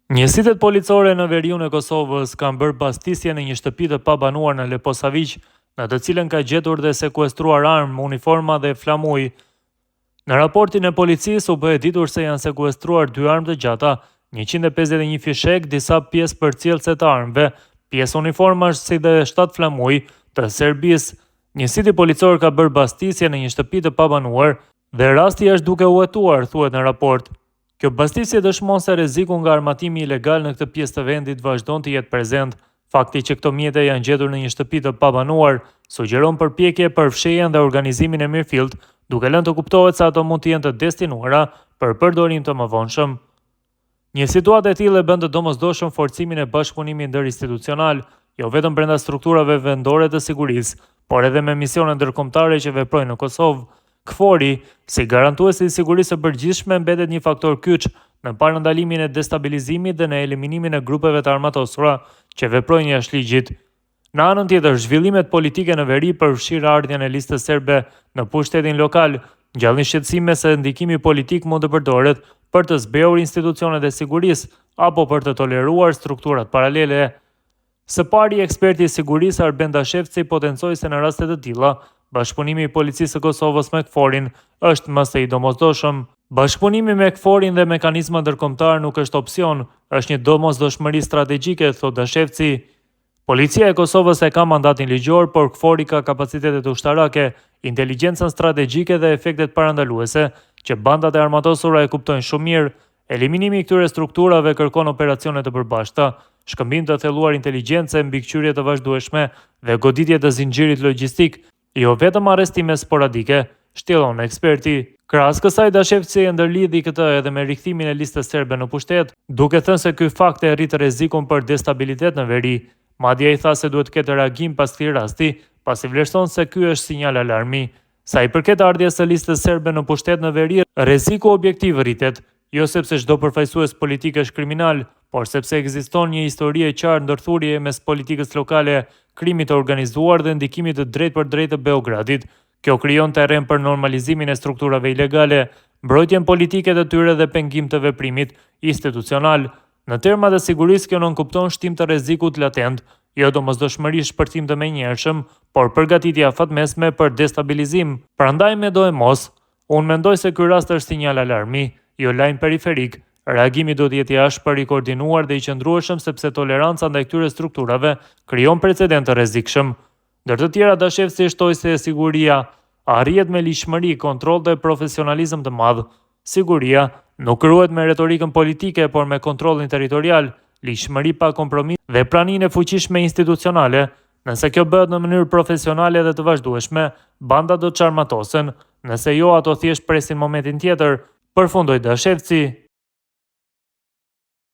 Njësitet policore në veriun e Kosovës kanë bërë bastisje në një shtëpi të pabanuar në Leposaviq, në të cilën ka gjetur dhe sekuestruar armë, uniforma dhe flamuj. Në raportin e policisë u bëhet ditur se janë sekuestruar 2 armë të gjata, 151 fishek, disa pjesë përcjellëse të armëve, pjesë uniformash si dhe 7 flamuj të Serbisë. Njësiti policor ka bërë bastisje në një shtëpi të pabanuar dhe rasti është duke u hetuar, thuhet në raport. Kjo bastisje dëshmon se rreziku nga armatimi ilegal në këtë pjesë të vendit vazhdon të jetë prezent. Fakti që këto mjete janë gjetur në një shtëpi të pabanuar sugjeron përpjekje për fshehjen dhe organizimin e mirëfillt, duke lënë të kuptohet se ato mund të jenë të destinuara për përdorim të mëvonshëm. Një situatë e tillë bën të domosdoshëm forcimin e bashkëpunimit ndërinstitucional, jo vetëm brenda strukturave vendore të sigurisë, por edhe me misione ndërkombëtare që veprojnë në Kosovë. KFOR-i, si garantuesi i sigurisë së përgjithshme, mbetet një faktor kyç në parandalimin e destabilizimit dhe në eliminimin e grupeve të armatosura që veprojnë jashtë ligjit. Në anën tjetër, zhvillimet politike në veri përfshirë ardhjen e listës serbe në pushtetin lokal, ngjallin shqetësime se ndikimi politik mund të përdoret për të zbehur institucionet e sigurisë apo për të toleruar strukturat paralele. Së pari, eksperti i sigurisë Arben Dashevci potencoi se në raste të tilla, bashkëpunimi i policisë së Kosovës me KFOR-in është më së i domosdoshëm. Bashkëpunimi me KFOR-in dhe mekanizma ndërkombëtar nuk është opsion, është një domosdoshmëri strategjike, thot Dashevci. Policia e Kosovës e ka mandatin ligjor, por KFOR-i ka kapacitetet ushtarake, inteligjencën strategjike dhe efektet parandaluese, që bandat e armatosura e kuptojnë shumë mirë. Eliminimi i këtyre strukturave kërkon operacione të përbashkëta, shkëmbim të thelluar inteligjence, mbikëqyrje të vazhdueshme dhe goditje të zinxhirit logjistik, jo vetëm arrestime sporadike, shtjellon eksperti. Krahas kësaj, Dashevci e ndërlidhi këtë edhe me rikthimin e listës serbe në pushtet, duke thënë se ky fakt e rrit rrezikun për destabilitet në veri. Madje ai tha se duhet të ketë reagim pas këtij rasti, pasi vlerëson se ky është sinjal alarmi. Sa i përket ardhjes së listës serbe në pushtet në veri, rreziku objektiv rritet, jo sepse çdo përfaqësues politik është kriminal, por sepse ekziston një histori e qartë ndërthurjeje mes politikës lokale, krimit të organizuar dhe ndikimit të drejtpërdrejtë të Beogradit. Kjo krijon terren për normalizimin e strukturave ilegale, mbrojtjen politike të tyre dhe pengim të veprimit institucional. Në terma të sigurisë, kjo nënkupton shtim të rrezikut latent, jo domosdoshmëri shpërthim të menjëhershëm, por përgatitje afatmesme për destabilizim. Prandaj me do e mos, unë mendoj se ky rast është sinjal alarmi, jo lajm periferik. Reagimi do të jetë i ashpër, i koordinuar dhe i qëndrueshëm, sepse toleranca ndaj këtyre strukturave krijon precedent të rrezikshëm. Ndër të tjera, Dashevci shtoi se siguria arrihet me ligjshmëri, kontroll dhe profesionalizëm të madh. Siguria nuk kruhet me retorikën politike, por me kontrollin territorial, ligjshmëri pa kompromis dhe praninë e fuqishme institucionale. Nëse kjo bëhet në mënyrë profesionale dhe të vazhdueshme, bandat do të çarmatosen, nëse jo, ato thjesht presin momentin tjetër, përfundoi Dashevci.